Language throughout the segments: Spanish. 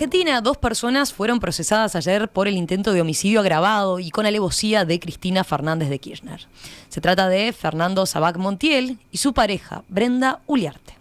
Argentina, 2 personas fueron procesadas ayer por el intento de homicidio agravado y con alevosía de Cristina Fernández de Kirchner. Se trata de Fernando Sabac Montiel y su pareja, Brenda Uliarte.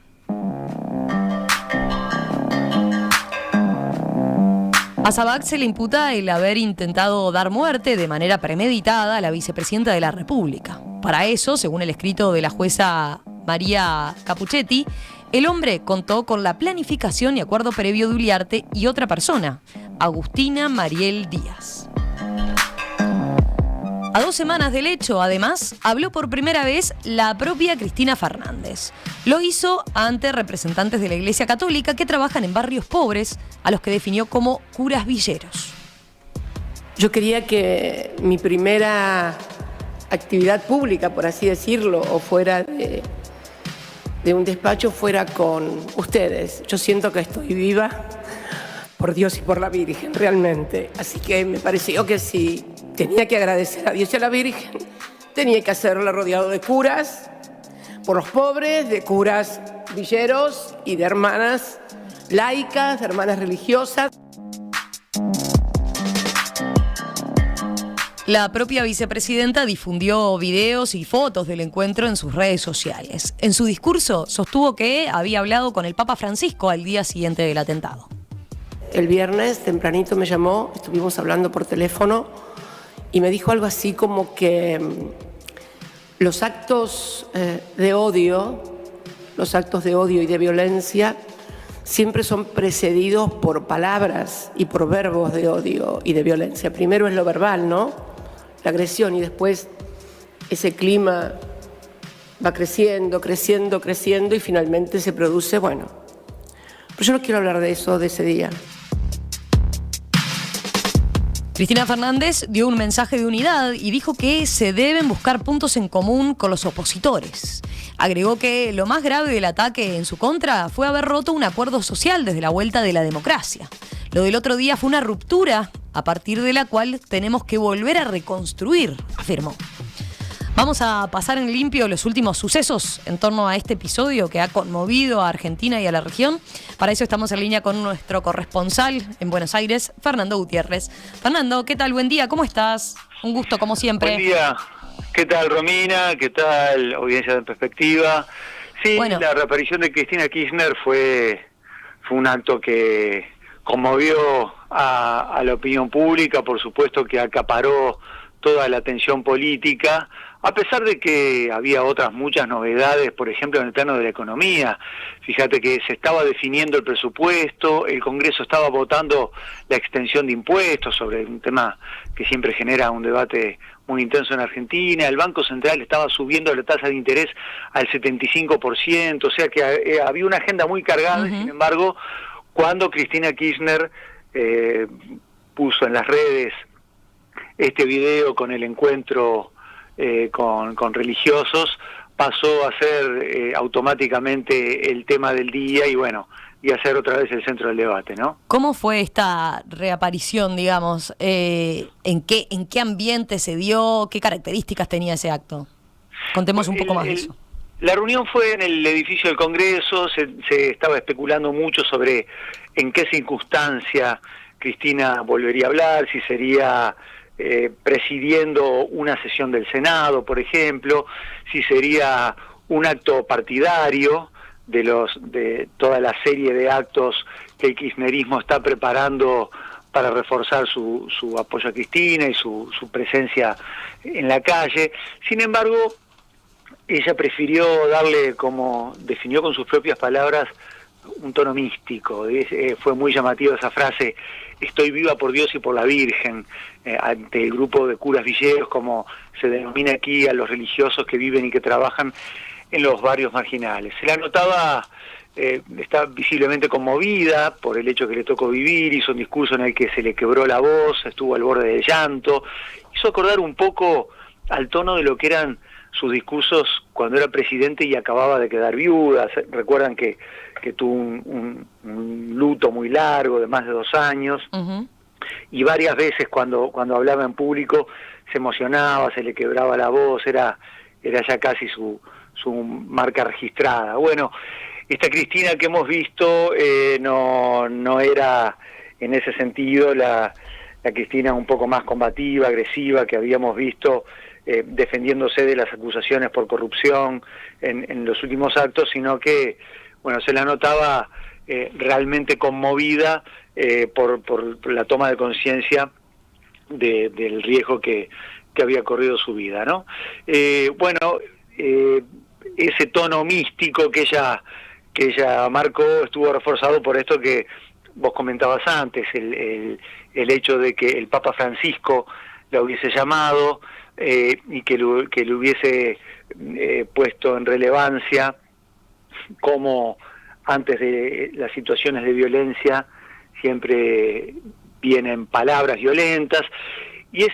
A Sabac se le imputa el haber intentado dar muerte de manera premeditada a la vicepresidenta de la República. Para eso, según el escrito de la jueza María Capuchetti, el hombre contó con la planificación y acuerdo previo de Uliarte y otra persona, Agustina Mariel Díaz. A 2 semanas del hecho, además, habló por primera vez la propia Cristina Fernández. Lo hizo ante representantes de la Iglesia Católica que trabajan en barrios pobres, a los que definió como curas villeros. Yo quería que mi primera actividad pública, por así decirlo, o fuera de un despacho, fuera con ustedes. Yo siento que estoy viva por Dios y por la Virgen, realmente. Así que me pareció que si tenía que agradecer a Dios y a la Virgen, tenía que hacerlo rodeado de curas, por los pobres, de curas villeros y de hermanas laicas, de hermanas religiosas. La propia vicepresidenta difundió videos y fotos del encuentro en sus redes sociales. En su discurso sostuvo que había hablado con el Papa Francisco al día siguiente del atentado. El viernes tempranito me llamó, estuvimos hablando por teléfono y me dijo algo así como que los actos de odio y de violencia siempre son precedidos por palabras y por verbos de odio y de violencia. Primero es lo verbal, ¿no? La agresión, y después ese clima va creciendo y finalmente se produce, bueno. Pero yo no quiero hablar de eso, de ese día. Cristina Fernández dio un mensaje de unidad y dijo que se deben buscar puntos en común con los opositores. Agregó que lo más grave del ataque en su contra fue haber roto un acuerdo social desde la vuelta de la democracia. Lo del otro día fue una ruptura a partir de la cual tenemos que volver a reconstruir, afirmó. Vamos a pasar en limpio los últimos sucesos en torno a este episodio que ha conmovido a Argentina y a la región. Para eso estamos en línea con nuestro corresponsal en Buenos Aires, Fernando Gutiérrez. Fernando, ¿qué tal? Buen día, ¿cómo estás? Un gusto, como siempre. Buen día. ¿Qué tal, Romina? ¿Qué tal, audiencia de Perspectiva? Sí, bueno, la reaparición de Cristina Kirchner fue un acto que conmovió a la opinión pública, por supuesto que acaparó toda la atención política, a pesar de que había otras muchas novedades, por ejemplo, en el plano de la economía. Fíjate que se estaba definiendo el presupuesto, el Congreso estaba votando la extensión de impuestos sobre un tema que siempre genera un debate muy intenso en Argentina, el Banco Central estaba subiendo la tasa de interés al 75%, o sea que había una agenda muy cargada. Sin embargo, cuando Cristina Kirchner puso en las redes este video con el encuentro con religiosos, pasó a ser automáticamente el tema del día y a ser otra vez el centro del debate, ¿no? ¿Cómo fue esta reaparición, digamos? ¿En qué ambiente se dio? ¿Qué características tenía ese acto? Contemos un poco más de eso. La reunión fue en el edificio del Congreso, se estaba especulando mucho sobre en qué circunstancia Cristina volvería a hablar, si sería presidiendo una sesión del Senado, por ejemplo, si sería un acto partidario de toda la serie de actos que el kirchnerismo está preparando para reforzar su apoyo a Cristina y su presencia en la calle. Sin embargo, ella prefirió darle, como definió con sus propias palabras, un tono místico. Fue muy llamativa esa frase: estoy viva por Dios y por la Virgen, ante el grupo de curas villeros, como se denomina aquí a los religiosos que viven y que trabajan en los barrios marginales. Se la notaba, está visiblemente conmovida por el hecho que le tocó vivir, hizo un discurso en el que se le quebró la voz, estuvo al borde del llanto, hizo acordar un poco al tono de lo que eran sus discursos cuando era presidente y acababa de quedar viuda. Recuerdan que tuvo un luto muy largo de más de 2 años, y varias veces cuando hablaba en público se emocionaba, se le quebraba la voz, era ya casi su marca registrada. Bueno, esta Cristina que hemos visto no era en ese sentido la Cristina un poco más combativa, agresiva, que habíamos visto defendiéndose de las acusaciones por corrupción en los últimos actos, sino que, bueno, se la notaba realmente conmovida por la toma de conciencia del riesgo que había corrido su vida, ¿no? Ese tono místico que ella marcó estuvo reforzado por esto que vos comentabas antes, el hecho de que el Papa Francisco la hubiese llamado y que le hubiese puesto en relevancia cómo antes de las situaciones de violencia siempre vienen palabras violentas, y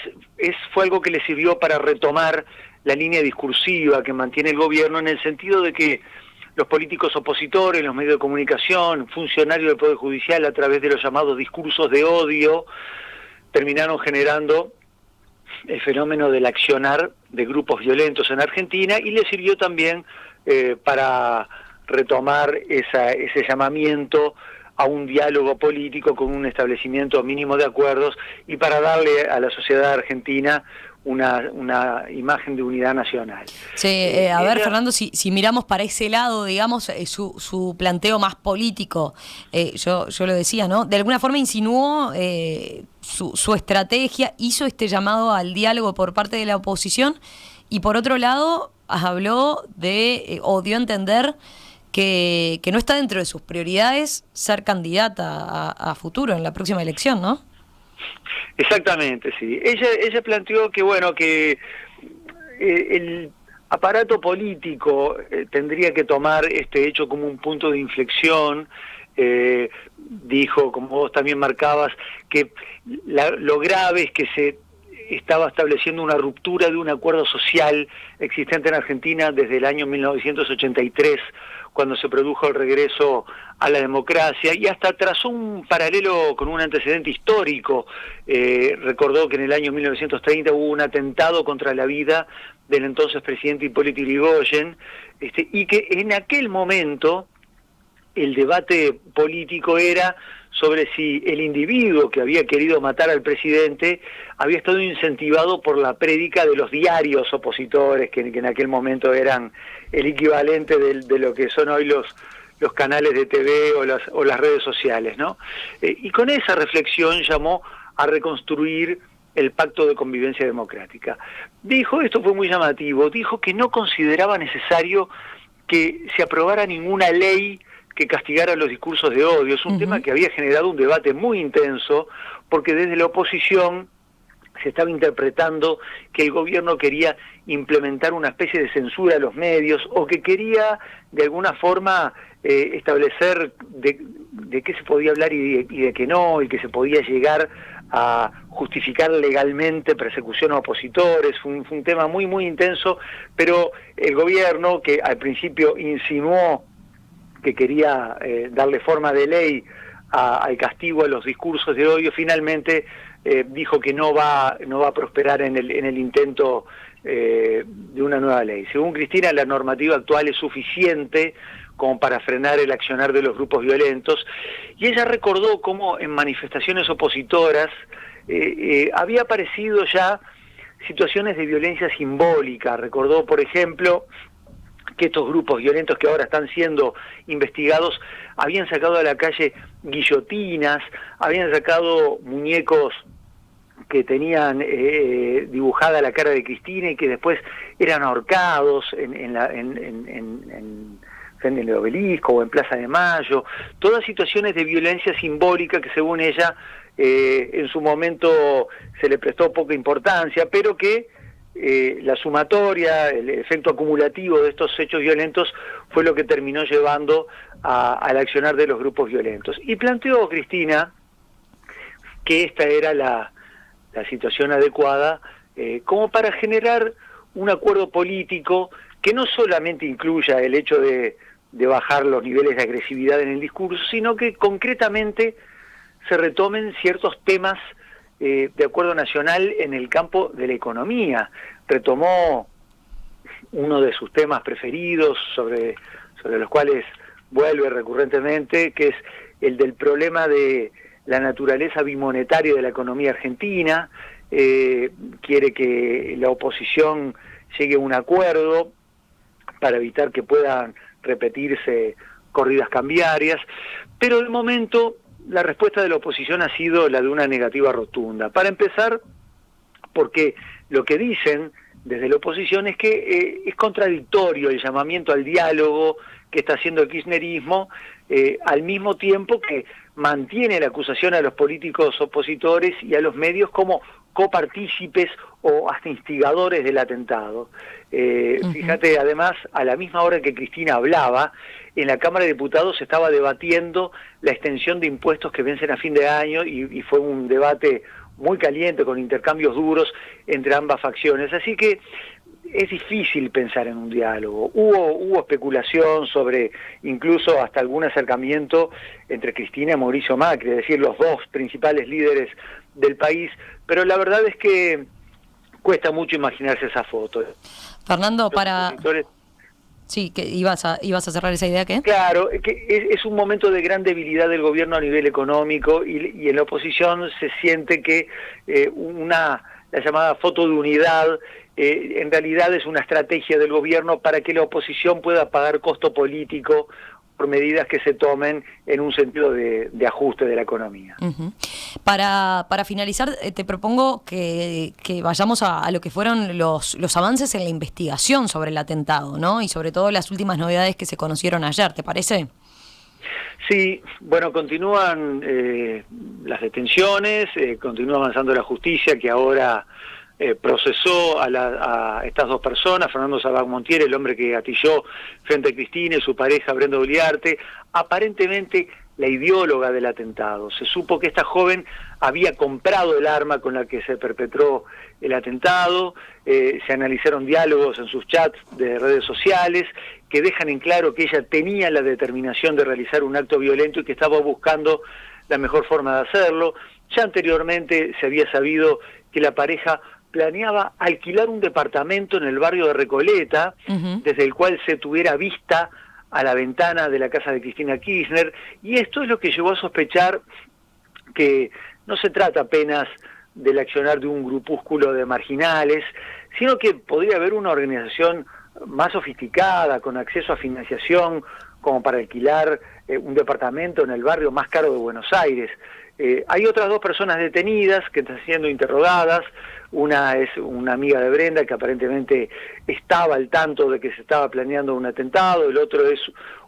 fue algo que le sirvió para retomar la línea discursiva que mantiene el gobierno, en el sentido de que los políticos opositores, los medios de comunicación, funcionarios del Poder Judicial, a través de los llamados discursos de odio, terminaron generando el fenómeno del accionar de grupos violentos en Argentina, y le sirvió también para retomar ese llamamiento a un diálogo político con un establecimiento mínimo de acuerdos, y para darle a la sociedad argentina una imagen de unidad nacional. Sí, a ver, Fernando, si miramos para ese lado, digamos, su planteo más político, yo lo decía, ¿no? De alguna forma insinuó su estrategia, hizo este llamado al diálogo por parte de la oposición, y por otro lado habló o dio a entender que no está dentro de sus prioridades ser candidata a futuro en la próxima elección, ¿no? Exactamente, sí. Ella planteó que el aparato político tendría que tomar este hecho como un punto de inflexión. Dijo, como vos también marcabas, que lo grave es que se estaba estableciendo una ruptura de un acuerdo social existente en Argentina desde el año 1983, cuando se produjo el regreso a la democracia, y hasta trazó un paralelo con un antecedente histórico. Recordó que en el año 1930 hubo un atentado contra la vida del entonces presidente Hipólito Yrigoyen, y que en aquel momento el debate político era sobre si el individuo que había querido matar al presidente había estado incentivado por la prédica de los diarios opositores, que en aquel momento eran el equivalente de lo que son hoy los canales de TV o las redes sociales, ¿no? Y con esa reflexión llamó a reconstruir el pacto de convivencia democrática. Dijo, esto fue muy llamativo, dijo que no consideraba necesario que se aprobara ninguna ley que castigara los discursos de odio. Es un tema que había generado un debate muy intenso, porque desde la oposición se estaba interpretando que el gobierno quería implementar una especie de censura a los medios, o que quería de alguna forma establecer de qué se podía hablar y de qué no, y que se podía llegar a justificar legalmente persecución a opositores. Fue un tema muy, muy intenso, pero el gobierno, que al principio insinuó que quería darle forma de ley al castigo a los discursos de odio, finalmente dijo que no va a prosperar en el intento de una nueva ley. Según Cristina, la normativa actual es suficiente como para frenar el accionar de los grupos violentos, y ella recordó cómo en manifestaciones opositoras había aparecido ya situaciones de violencia simbólica. Recordó, por ejemplo, que estos grupos violentos que ahora están siendo investigados habían sacado a la calle guillotinas, habían sacado muñecos que tenían dibujada la cara de Cristina y que después eran ahorcados en el Obelisco o en Plaza de Mayo. Todas situaciones de violencia simbólica que, según ella, en su momento se le prestó poca importancia, pero que la sumatoria, el efecto acumulativo de estos hechos violentos fue lo que terminó llevando al accionar de los grupos violentos. Y planteó Cristina que esta era la situación adecuada como para generar un acuerdo político que no solamente incluya el hecho de bajar los niveles de agresividad en el discurso, sino que concretamente se retomen ciertos temas de acuerdo nacional en el campo de la economía. Retomó uno de sus temas preferidos, sobre los cuales vuelve recurrentemente, que es el del problema de la naturaleza bimonetaria de la economía argentina, quiere que la oposición llegue a un acuerdo para evitar que puedan repetirse corridas cambiarias, pero de momento la respuesta de la oposición ha sido la de una negativa rotunda. Para empezar, porque lo que dicen desde la oposición es que es contradictorio el llamamiento al diálogo que está haciendo el kirchnerismo, al mismo tiempo que mantiene la acusación a los políticos opositores y a los medios como copartícipes o hasta instigadores del atentado. Fíjate, además, a la misma hora que Cristina hablaba, en la Cámara de Diputados se estaba debatiendo la extensión de impuestos que vencen a fin de año y fue un debate muy caliente, con intercambios duros entre ambas facciones. Así que es difícil pensar en un diálogo. Hubo especulación sobre incluso hasta algún acercamiento entre Cristina y Mauricio Macri, es decir, los dos principales líderes del país, pero la verdad es que cuesta mucho imaginarse esa foto. Fernando, Sí, que ibas a cerrar esa idea, ¿qué? Claro, que es un momento de gran debilidad del gobierno a nivel económico y en la oposición se siente que la llamada foto de unidad en realidad es una estrategia del gobierno para que la oposición pueda pagar costo político por medidas que se tomen en un sentido de ajuste de la economía. Uh-huh. Para finalizar, te propongo que vayamos a lo que fueron los avances en la investigación sobre el atentado, ¿no? Y sobre todo las últimas novedades que se conocieron ayer, ¿te parece? Sí, bueno, continúan las detenciones, continúa avanzando la justicia, que ahora procesó a estas dos personas, Fernando Sabag Montiel, el hombre que gatilló frente a Cristina, y su pareja Brenda Uliarte, aparentemente la ideóloga del atentado. Se supo que esta joven había comprado el arma con la que se perpetró el atentado, se analizaron diálogos en sus chats de redes sociales que dejan en claro que ella tenía la determinación de realizar un acto violento y que estaba buscando la mejor forma de hacerlo. Ya anteriormente se había sabido que la pareja planeaba alquilar un departamento en el barrio de Recoleta, uh-huh, desde el cual se tuviera vista a la ventana de la casa de Cristina Kirchner, y esto es lo que llevó a sospechar que no se trata apenas del accionar de un grupúsculo de marginales, sino que podría haber una organización más sofisticada, con acceso a financiación, como para alquilar un departamento en el barrio más caro de Buenos Aires. Hay otras dos personas detenidas que están siendo interrogadas. Una es una amiga de Brenda que aparentemente estaba al tanto de que se estaba planeando un atentado, el otro es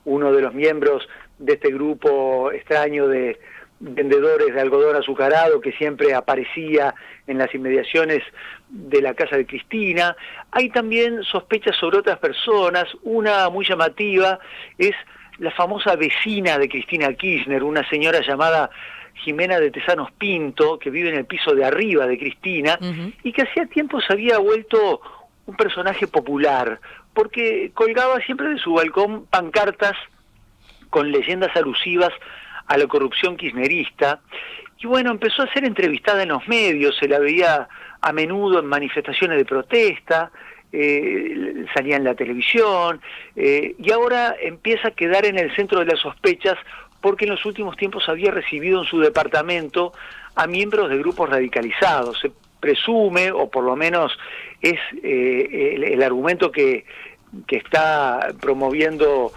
uno de los miembros de este grupo extraño de vendedores de algodón azucarado que siempre aparecía en las inmediaciones de la casa de Cristina. Hay también sospechas sobre otras personas. Una muy llamativa es la famosa vecina de Cristina Kirchner, una señora llamada Jimena de Tesanos Pinto, que vive en el piso de arriba de Cristina, uh-huh, y que hacía tiempo se había vuelto un personaje popular, porque colgaba siempre de su balcón pancartas con leyendas alusivas a la corrupción kirchnerista, y bueno, empezó a ser entrevistada en los medios, se la veía a menudo en manifestaciones de protesta, salía en la televisión, y ahora empieza a quedar en el centro de las sospechas porque en los últimos tiempos había recibido en su departamento a miembros de grupos radicalizados. Se presume, o por lo menos es el argumento que está promoviendo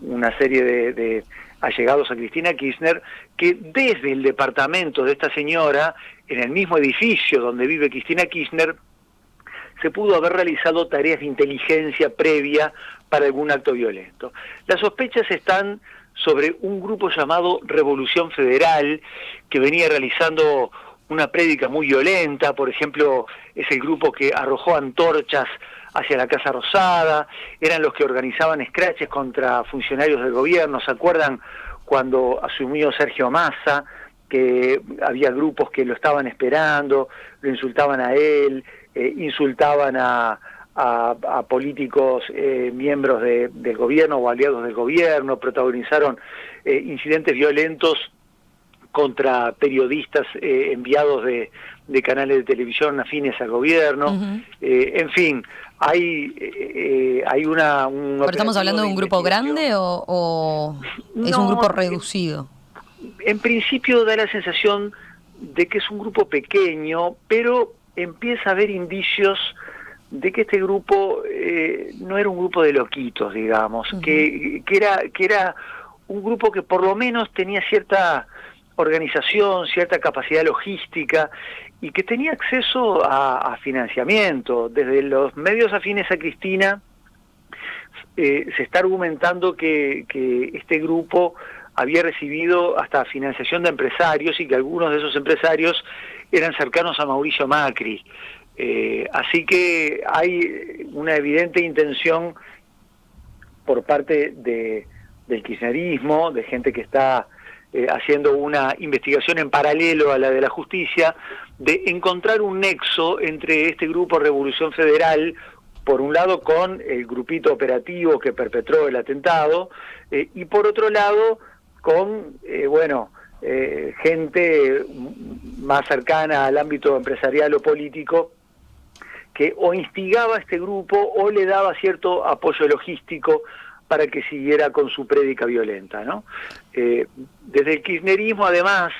una serie de allegados a Cristina Kirchner, que desde el departamento de esta señora, en el mismo edificio donde vive Cristina Kirchner, se pudo haber realizado tareas de inteligencia previa para algún acto violento. Las sospechas están sobre un grupo llamado Revolución Federal, que venía realizando una prédica muy violenta. Por ejemplo, es el grupo que arrojó antorchas hacia la Casa Rosada, eran los que organizaban escraches contra funcionarios del gobierno. ¿Se acuerdan cuando asumió Sergio Massa, que había grupos que lo estaban esperando, lo insultaban a él, insultaban a políticos miembros del gobierno o aliados del gobierno, protagonizaron incidentes violentos contra periodistas enviados de canales de televisión afines al gobierno? Uh-huh. En fin, hay una... ¿Pero estamos hablando de un grupo grande o es un grupo reducido? en principio da la sensación de que es un grupo pequeño, pero empieza a haber indicios de que este grupo no era un grupo de loquitos, digamos, que era un grupo que por lo menos tenía cierta organización, cierta capacidad logística y que tenía acceso a financiamiento. Desde los medios afines a Cristina se está argumentando que este grupo había recibido hasta financiación de empresarios y que algunos de esos empresarios eran cercanos a Mauricio Macri. Así que hay una evidente intención por parte del kirchnerismo, de gente que está haciendo una investigación en paralelo a la de la justicia, de encontrar un nexo entre este grupo Revolución Federal, por un lado con el grupito operativo que perpetró el atentado, y por otro lado con, gente más cercana al ámbito empresarial o político, que o instigaba a este grupo o le daba cierto apoyo logístico para que siguiera con su prédica violenta, ¿no? Desde el kirchnerismo, además,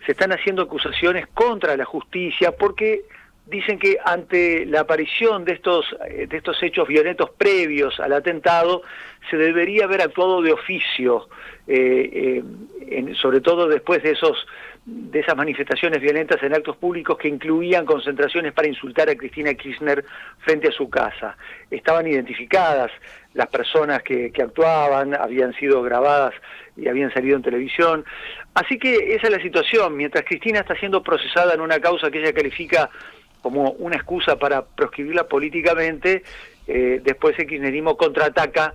se están haciendo acusaciones contra la justicia porque dicen que ante la aparición de estos hechos violentos previos al atentado se debería haber actuado de oficio, sobre todo después de esas manifestaciones violentas en actos públicos que incluían concentraciones para insultar a Cristina Kirchner frente a su casa. Estaban identificadas las personas que actuaban, habían sido grabadas y habían salido en televisión. Así que esa es la situación. Mientras Cristina está siendo procesada en una causa que ella califica como una excusa para proscribirla políticamente, después el kirchnerismo contraataca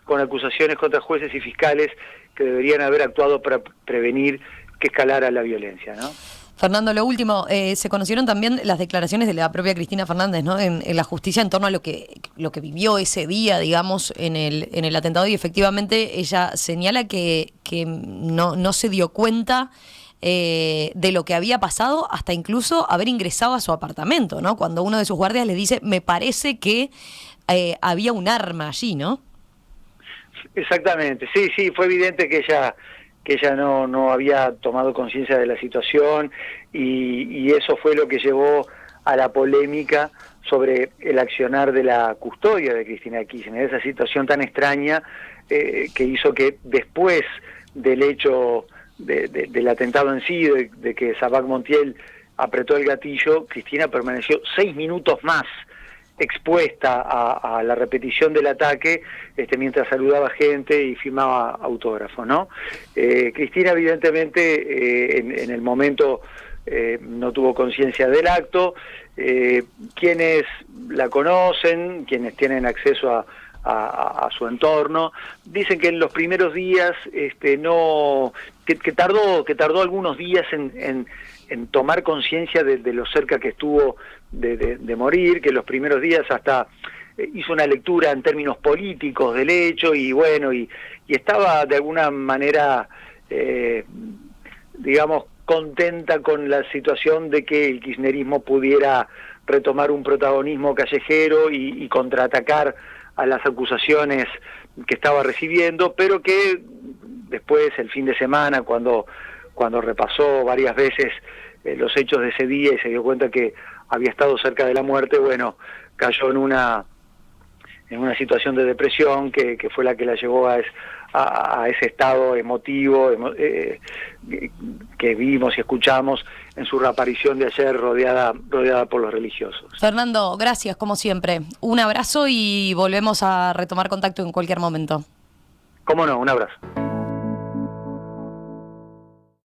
con acusaciones contra jueces y fiscales que deberían haber actuado para prevenir que escalara la violencia, ¿no? Fernando, lo último, se conocieron también las declaraciones de la propia Cristina Fernández, ¿no? En la justicia en torno a lo que vivió ese día, digamos, en el atentado, y efectivamente ella señala que no se dio cuenta de lo que había pasado hasta incluso haber ingresado a su apartamento, ¿no? Cuando uno de sus guardias le dice, me parece que había un arma allí, ¿no? Exactamente, sí, fue evidente que ella no había tomado conciencia de la situación y eso fue lo que llevó a la polémica sobre el accionar de la custodia de Cristina Kirchner, esa situación tan extraña que hizo que después del hecho del atentado en sí, de que Sabac Montiel apretó el gatillo, Cristina permaneció 6 minutos más expuesta a la repetición del ataque, mientras saludaba gente y firmaba autógrafos, ¿no? Cristina evidentemente en el momento no tuvo conciencia del acto. Quienes la conocen, quienes tienen acceso a su entorno, dicen que en los primeros días que tardó algunos días en tomar conciencia de lo cerca que estuvo de morir, que en los primeros días hasta hizo una lectura en términos políticos del hecho y estaba de alguna manera digamos contenta con la situación de que el kirchnerismo pudiera retomar un protagonismo callejero y contraatacar a las acusaciones que estaba recibiendo, pero que después, el fin de semana, cuando repasó varias veces los hechos de ese día y se dio cuenta que había estado cerca de la muerte, cayó en una situación de depresión que fue la que la llevó a ese estado emotivo que vimos y escuchamos en su reaparición de ayer rodeada por los religiosos. Fernando, gracias como siempre. Un abrazo y volvemos a retomar contacto en cualquier momento. Cómo no, un abrazo.